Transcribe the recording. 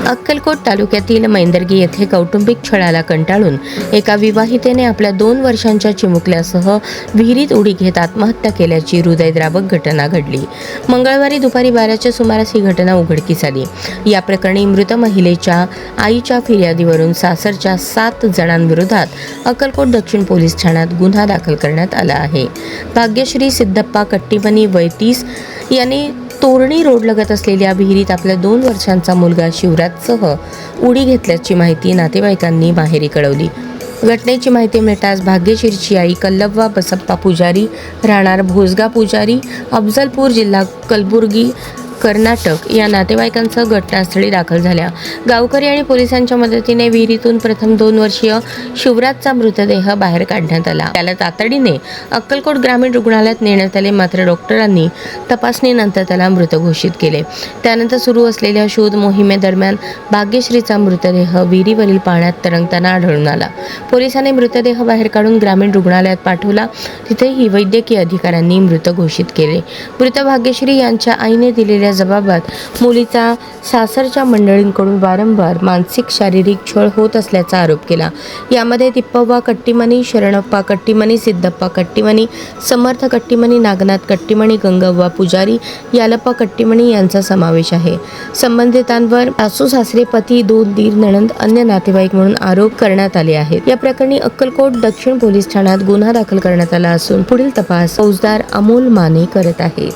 अक्कलकोट तालुक्यातील मैंदर्गी येथे कौटुंबिक छळाला कंटाळून एका विवाहितेने आपल्या 2 वर्षांच्या चिमुकल्यासह विहिरीत उडी घेत आत्महत्या केल्याची हृदयद्रावक घटना घडली. मंगळवारी दुपारी 12च्या सुमारास ही घटना उघडकीस आली. या प्रकरणी मृत महिलेच्या आईच्या फिर्यादीवरून सासरच्या 7 जणांविरोधात अक्कलकोट दक्षिण पोलीस ठाण्यात गुन्हा दाखल करण्यात आला आहे. भाग्यश्री सिद्धप्पा कट्टीमनी वय 30 यांनी तोरणी रोडलगत असलेल्या विहिरीत आपल्या 2 वर्षांचा मुलगा शिवराजसह उडी घेतल्याची माहिती नातेवाईकांनी माहेरी कळवली. घटनेची माहिती मिळताच भाग्यश्रीची आई कल्लव्वा बसप्पा पुजारी राहणार भोसगा पुजारी अफजलपूर जिल्हा कलबुर्गी कर्नाटक या नातेवाईकांसह घटनास्थळी दाखल झाल्या. गावकरी आणि पोलिसांच्या मदतीने विहिरीतून प्रथम 2 वर्षीय शिवराजचा मृतदेह बाहेर काढण्यात आला. त्याला तातडीने अक्कलकोट ग्रामीण रुग्णालयात नेण्यात आले, मात्र डॉक्टरांनी तपासणीनंतर त्याला मृत घोषित केले. त्यानंतर सुरू असलेल्या शोध मोहिमेदरम्यान भाग्यश्रीचा मृतदेह विहिरीवरील पाण्यात तरंगताना आढळून आला. पोलिसांनी मृतदेह बाहेर काढून ग्रामीण रुग्णालयात पाठवला. तिथेही वैद्यकीय अधिकाऱ्यांनी मृत घोषित केले. मृत भाग्यश्री यांच्या आईने दिलेल्या जबाबात मुलीचा सासरच्या मंडळींकडून वारंवार मानसिक शारीरिक छळ होत असल्याचा आरोप केला. यामध्ये तिप्पव्वा कट्टीमनी, शरणप्पा कट्टीमनी, सिद्धप्पा कट्टीमनी, समर्थ कट्टीमनी, नागनाथ कट्टीमनी, गंगव्वा पुजारी, यालप्पा कट्टीमनी यांचा समावेश आहे. संबंधितांवर सासू सासरे, पती, 2 दीर, नणंद, अन्य नातेवाईक म्हणून आरोप करण्यात आले आहेत. या प्रकरणी अक्कलकोट दक्षिण पोलीस ठाण्यात गुन्हा दाखल करण्यात आला असून पुढील तपास फौजदार अमोल माने करत आहेत.